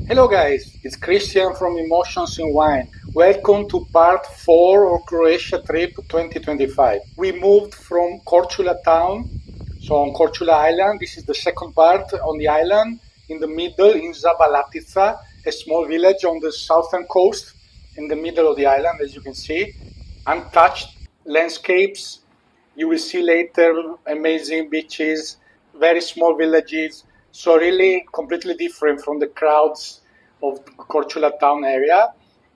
Hello guys, it's Christian from Emotions in Wine. Welcome to part 4 of Croatia trip 2025. We moved from Korčula town, so on Korčula island. This is the second part on the island. In the middle in Zavalatica, a small village on the southern coast, in the middle of the island, as you can see. Untouched landscapes. You will see later amazing beaches, very small villages. So really completely different from the crowds of Korčula town area.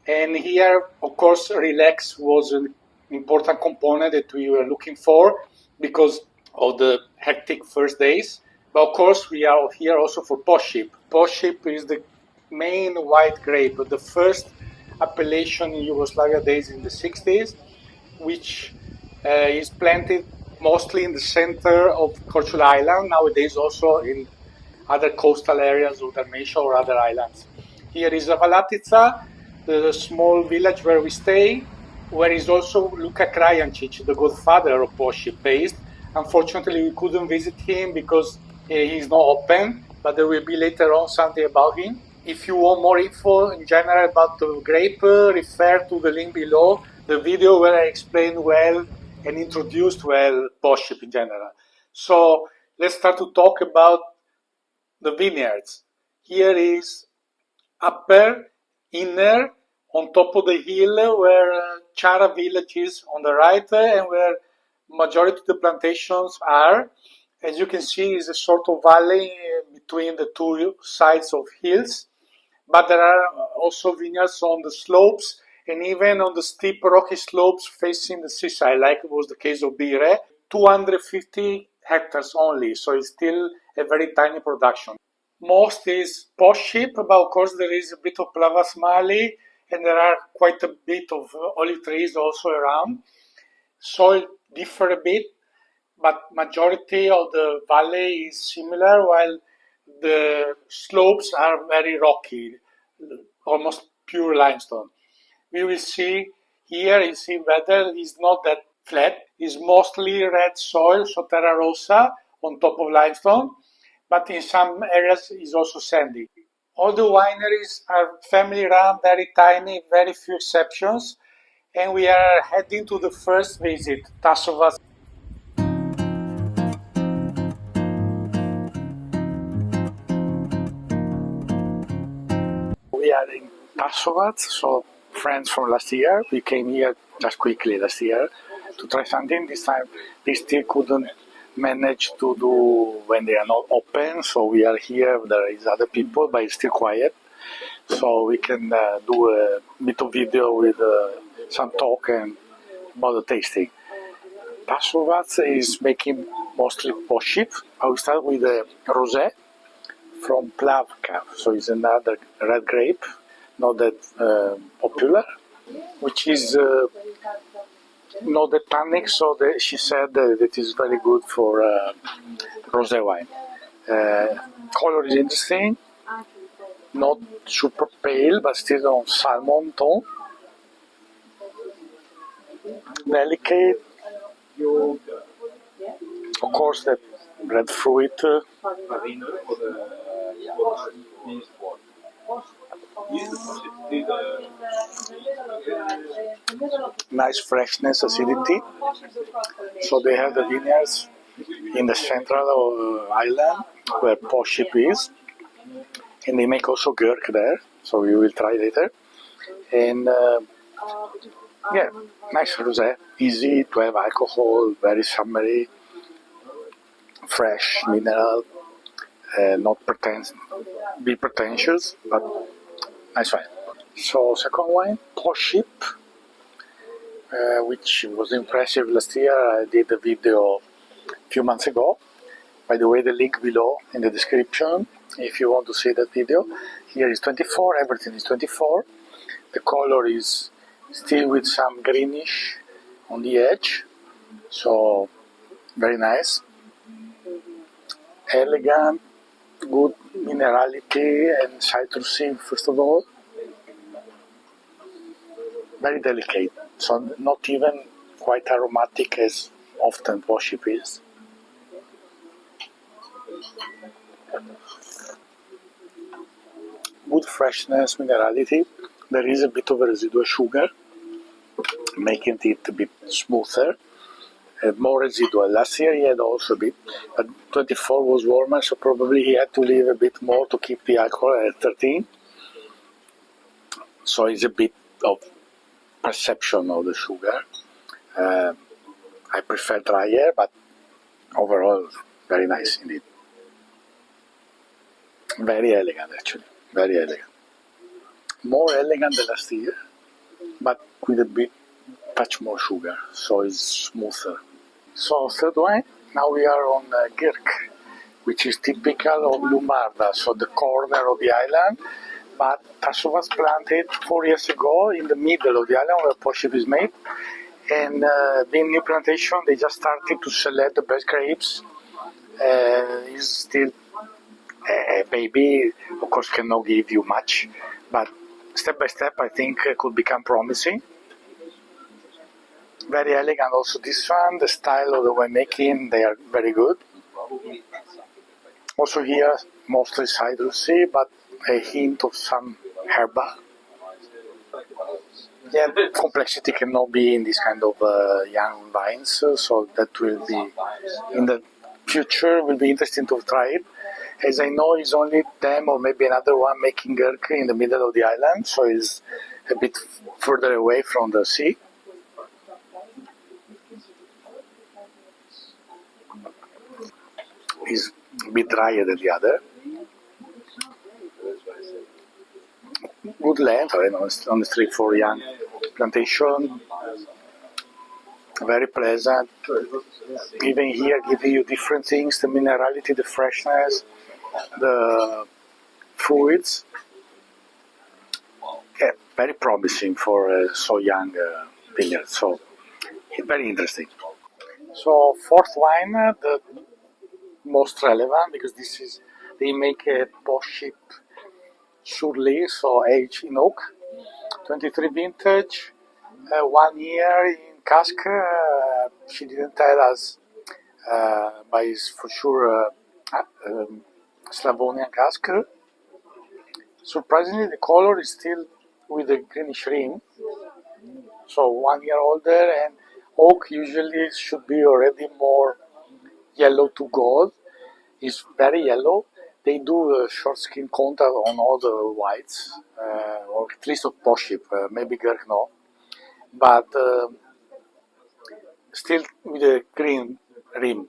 And here, of course, relax was an important component that we were looking for because of the hectic first days. But of course, we are here also for Pošip. Pošip is the main white grape, the first appellation in Yugoslavia days in the 60s, which is planted mostly in the center of Korčula Island, nowadays also in other coastal areas of Dalmatia or other islands. Here is Zavalatica, the small village where we stay, where is also Luka Krajancic, the godfather of Pošip, based. Unfortunately, we couldn't visit him because he's not open, but there will be later on something about him. If you want more info in general about the grape, refer to the link below, the video where I explained well and introduced well Pošip in general. So let's start to talk about the vineyards. Here is upper, inner, on top of the hill where Chara village is on the right and where majority of the plantations are. As you can see, is a sort of valley between the two sides of hills, but there are also vineyards on the slopes and even on the steep rocky slopes facing the seaside, like it was the case of Bire, 250 hectares only, so it's still a very tiny production. Most is Pošip, but of course there is a bit of Plavas-Mali and there are quite a bit of olive trees also around. Soil differ a bit, but majority of the valley is similar, while the slopes are very rocky, almost pure limestone. We will see here, you see weather is not that flat, it's mostly red soil, so terra rossa on top of limestone, but in some areas is also sandy. All the wineries are family run, very tiny, very few exceptions, and we are heading to the first visit, Tasovac. We are in Tasovac, so friends from last year. We came here just quickly last year to try something. This time they still couldn't manage to do when they are not open, so we are here. There is other people, but it's still quiet, so we can do a bit of video with some talk and about the tasting. Tasovac is making mostly Pošip. I will start with the rosé from Plavka, so it's another red grape, not that popular, which is not the tannic, so she said that it is very good for rosé wine. Color is interesting, not super pale, but still on salmon tone. Delicate, of course, the red fruit. Nice freshness, acidity. So they have the vineyards in the central island where Pošip is, and they make also Gurk there, so we will try later. And yeah, nice rosé, easy to have alcohol, very summery, fresh, mineral, not be pretentious, but nice wine. So second wine, Pošip, which was impressive last year. I did a video a few months ago. By the way, the link below in the description if you want to see that video. Here is 24, everything is 24. The color is still with some greenish on the edge, so very nice. Elegant, good minerality and citrusy first of all. Very delicate, so not even quite aromatic as often Pošip is. good freshness, minerality. There is a bit of a residual sugar, making it a bit smoother. More residual. Last year he had also a bit, but 24 was warmer, so probably he had to leave a bit more to keep the alcohol at 13. So it's a bit of perception of the sugar. I prefer drier, but overall very nice indeed. Very elegant actually, very elegant. More elegant than last year, but with a bit touch more sugar, so it's smoother. So third wine, now we are on Girk, which is typical of Lumbarda, so the corner of the island, but Tasso was planted 4 years ago in the middle of the island where Pošip is made, and being new plantation, they just started to select the best grapes. It's still a baby, of course cannot give you much, but step by step I think could become promising. Very elegant also this one, the style of the winemaking, they are very good. Also here, mostly citrusy, but a hint of some herbal. Yeah, complexity cannot be in this kind of young vines, so that will be, in the future, will be interesting to try it. As I know, it's only them or maybe another one making Girk in the middle of the island, so it's a bit further away from the sea. Is a bit drier than the other. Good length, on the street for young plantation. Very pleasant. Even here, giving you different things: the minerality, the freshness, the fruits. Yeah, very promising for so young vineyard. So very interesting. So fourth wine, the most relevant, because this is, they make a Pošip surly, so aged in oak, 23 vintage, 1 year in cask. She didn't tell us, but it's for sure Slavonian cask. Surprisingly, the color is still with the greenish rim, so 1 year older, and oak usually should be already more yellow to gold. It's very yellow. They do short skin contact on all the whites, or at least of Pošip, maybe Girk no, but still with a green rim.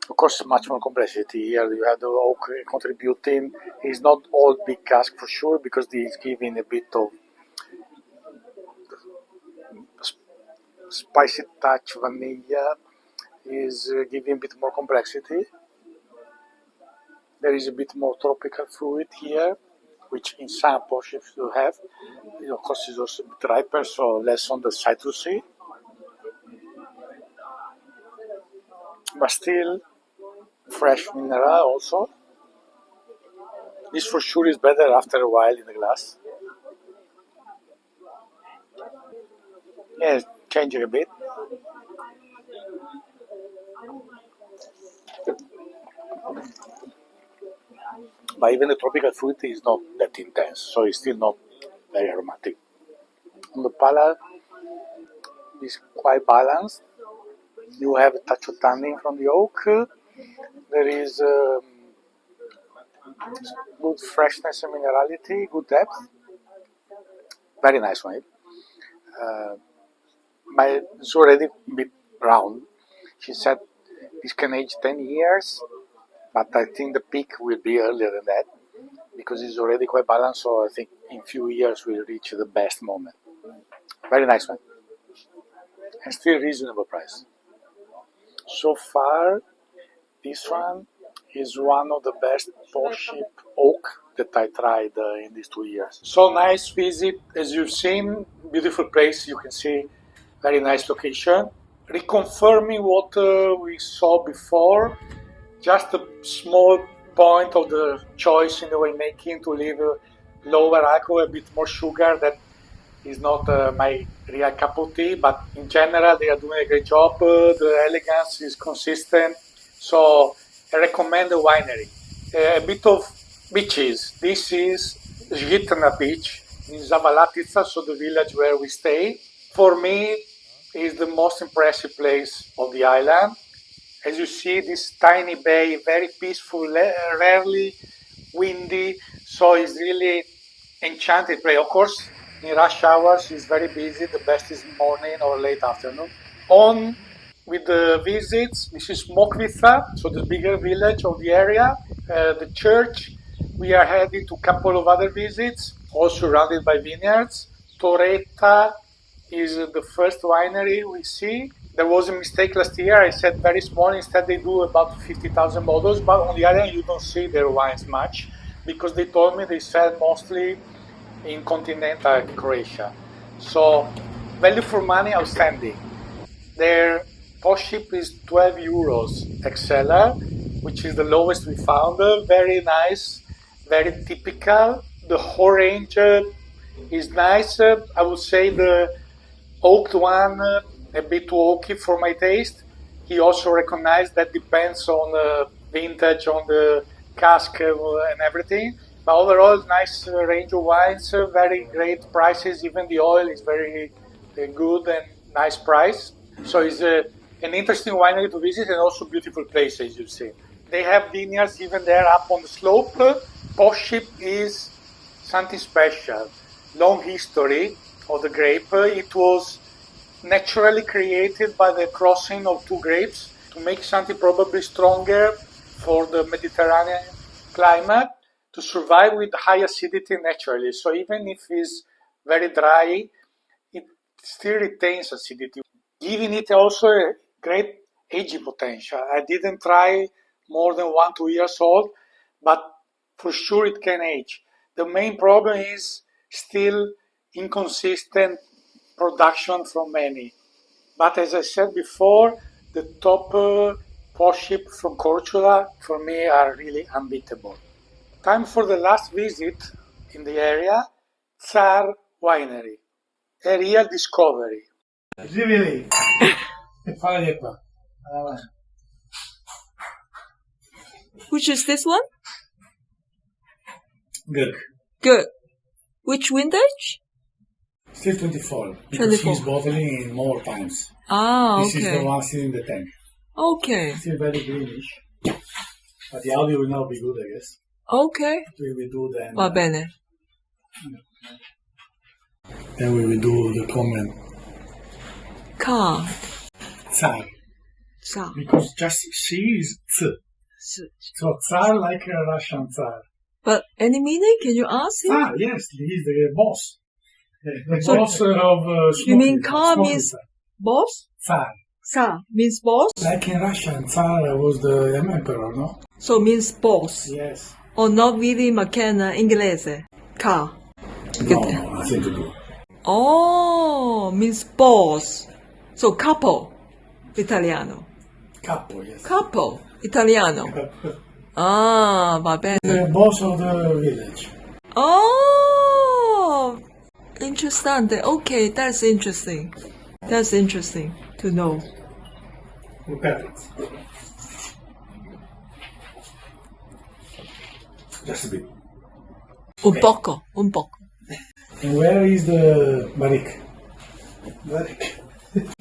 Of course, much more complexity here. You have the oak contributing. It's not all big cask for sure, because it's giving a bit of spicy touch, vanilla is giving a bit more complexity. There is a bit more tropical fruit here, which in some Pošips you have. Of course, it's also a bit riper, so less on the citrusy. But still, fresh mineral also. This for sure is better after a while in the glass. Yeah, changing a bit. But even the tropical fruit is not that intense, so it's still not very aromatic. On the palate, it's quite balanced. You have a touch of tannin from the oak. There is good freshness and minerality, good depth. Very nice wine. But it's already a bit round. She said this can age 10 years, but I think the peak will be earlier than that, because it's already quite balanced, so I think in few years we'll reach the best moment. Very nice one. And still reasonable price. So far, this one is one of the best Pošip oak that I tried in these 2 years. So nice visit, as you've seen, beautiful place, you can see, very nice location. Reconfirming what we saw before, just a small point of the choice in the winemaking to leave lower alcohol, a bit more sugar. That is not my real cup of tea, but in general they are doing a great job. The elegance is consistent, so I recommend the winery. A bit of Beaches. This is Žitna beach in Zavalatica, so the village where we stay. For me, is the most impressive place of the island. As you see, this tiny bay, very peaceful, rarely windy, so it's really enchanted place. Of course, in rush hours, it's very busy. The best is morning or late afternoon. On with the visits, this is Mokvica, so the bigger village of the area, the church. We are heading to a couple of other visits, all surrounded by vineyards. Torretta is the first winery we see. There was a mistake last year. I said very small. Instead, they do about 50,000 bottles. But on the other hand, you don't see their wines much because they told me they sell mostly in continental Croatia. So value for money, outstanding. Their Pošip is 12 euros ex-cellar, which is the lowest we found. Very nice, very typical. The whole range is nice. I would say the oaked one, a bit too oaky for my taste. He also recognized that depends on the vintage, on the cask and everything. But overall, nice range of wines, very great prices. Even the oil is very good and nice price. So it's an interesting winery to visit and also beautiful place, as you see. They have vineyards even there up on the slope. Pošip is something special. Long history of the grape. It was naturally created by the crossing of two grapes to make something probably stronger for the Mediterranean climate to survive with high acidity naturally. So even if it's very dry, it still retains acidity, giving it also a great aging potential. I didn't try more than 1-2 years old, but for sure it can age. The main problem is still inconsistent production from many. But as I said before, the top Pošip from Korčula for me are really unbeatable. Time for the last visit in the area, Tsar Winery. A real discovery. Živjeli! Hvala lijepa. Which is this one? Good. Good. Which vintage? Still 24. Because he's bottling in more times. Ah, This okay. is the one still in the tank. Okay. Still very greenish. But the audio will now be good, I guess. Okay. We will do then. Va bene. Then we will do the comment. Car. Tsar. Tsar. Because just C is Ts. So Tsar like a Russian Tsar. But any meaning? Can you ask him? Tsar, yes, he is the boss. The So- boss of You mean Smoky- car Smoky means Tsar. boss? Tsar. Tsar means boss? Like in Russian, Tsar was the emperor, no? So means boss. Yes. Or not really McKenna Inglese. Car. No, nothing to do. Oh, means boss. So couple. Italiano. Capo, yes. Couple. Italiano. Ah, va bene. The boss of the village. Oh, interessante. Okay, that's interesting. That's interesting to know. Look at it. Just a bit. Un poco, un poco. And where is the barrique? Barrique.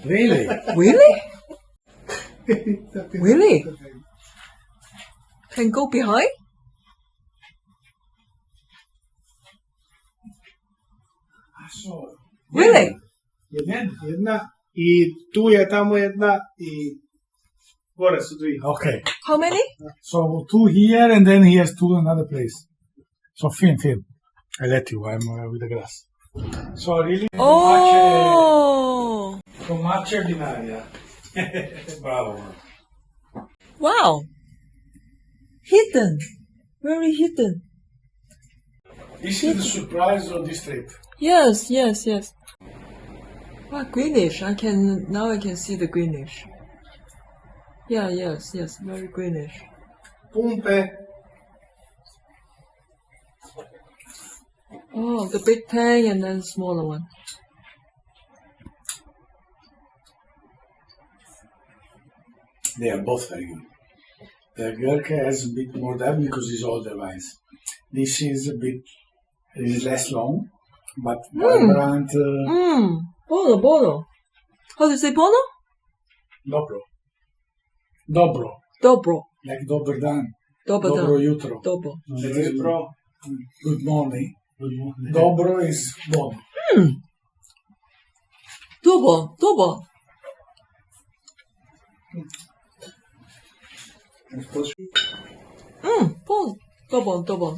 Really? Really? Really? Can go behind? So, Really? Jedna i tu je tamo jedna i gore su dvije. Okay. How many? So two here and then he has two another place. So film. I let you. I'm with the glass. So really Oh, much binaria. Bravo. wow. Hidden. Very hidden. This is the surprise of this trip. Yes. Wow, greenish. Now I can see the greenish. Yeah, yes, very greenish. Pumpe. Oh, the big tank and then smaller one. They are both very good. The Gurkha has a bit more depth because it's older wines. This is a bit is less long, but vibrant. Bono. How do you say bono? Dobro. Dobro. Dobro. Like dober dan. Dobro Dobro jutro. Dobro. That is good morning. Dobro is bon. Dobro. Dobro. Bon. Dobro. Dobro.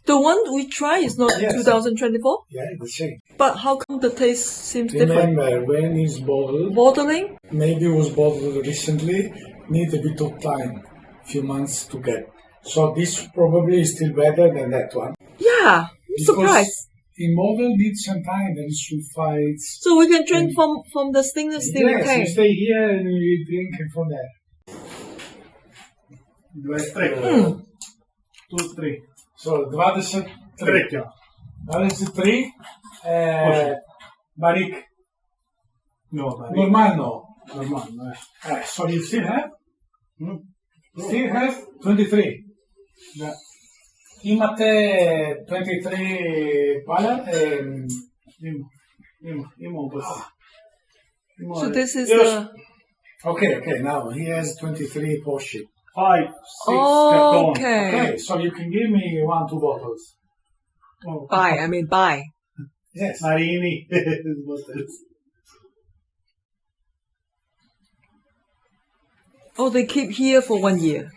The one we try is not Yes. 2024? Yeah, the same. But how come the taste seems different? Remember, when it's bottled, Bottling? maybe it was bottled recently, need a bit of time, few months to get. So this probably is still better than that one. Yeah, I'm surprised. In bottle needs some time, there is sulfites. So we can drink from the stainless steel Yes, can. you stay here and you drink from there. 23. 2-3. So 23. 23. Barik. No, but Normal no. So you still have? Still have 23. Yeah. Imate 23 pala. Imamo pa se. So this is Yes. the... Okay, now he has 23 Pošip. 5, 6 Oh, carton. okay. Okay, so you can give me 1-2 bottles. Oh, Buy. Yes. Marini. bottles. Oh, they keep here for 1 year.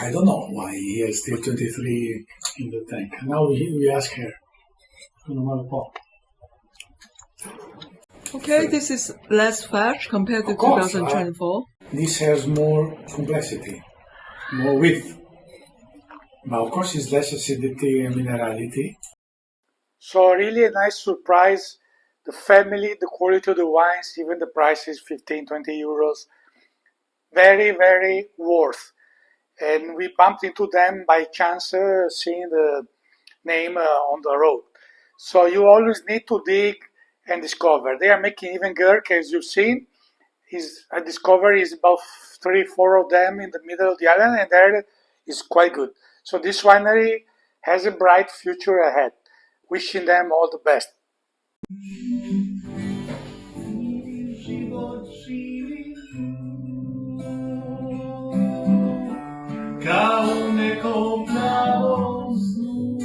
I don't know why he has still 23 in the tank. Now we ask her. Sono male po'. Okay, this is less fat compared to Of course, 2024. This has more complexity, more width. But of course it's less acidity and minerality. So really a nice surprise. The family, the quality of the wines, even the price is 15, 20 euros. Very, very worth. And we bumped into them by chance, seeing the name on the road. So you always need to dig and discover. They are making even Gurk, as you've seen. I discovered is about 3-4 of them in the middle of the island, and there is quite good. So this winery has a bright future ahead. Wishing them all the best. Kao nekom plavom snu,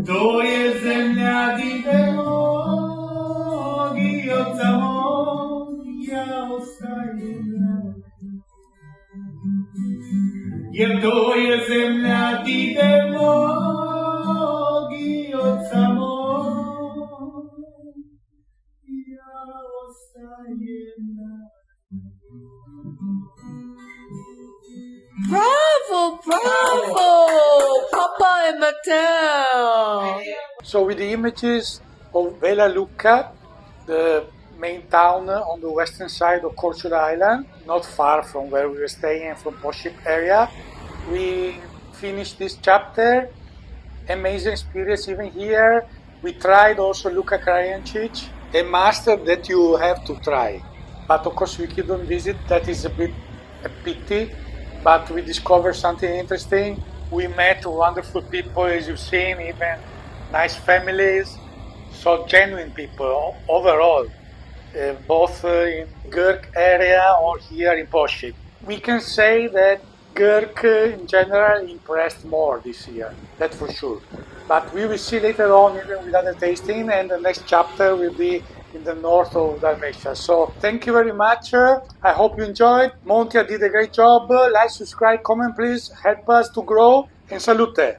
to je zemlja gdje mog i oca mog ja ostajem. Jer to je zemlja gdje mog i oca mog ja ostajem. Bravo! Papa and Matteo! So with the images of Vela Lucca, the main town on the western side of Korčula Island, not far from where we were staying from Pošip area, we finished this chapter. Amazing experience even here. We tried also Lucca Krajančić, a master that you have to try. But of course we couldn't visit, that is a bit a pity. But we discovered something interesting. We met wonderful people, as you've seen, even nice families. So genuine people overall, both in Gurk area or here in Pošip. We can say that Gurk in general impressed more this year, that's for sure. But we will see later on, even with other tasting, and the next chapter will be in the north of Dalmatia. So thank you very much. I hope you enjoyed. Montia did a great job. Like, subscribe, comment please. Help us to grow. And salute.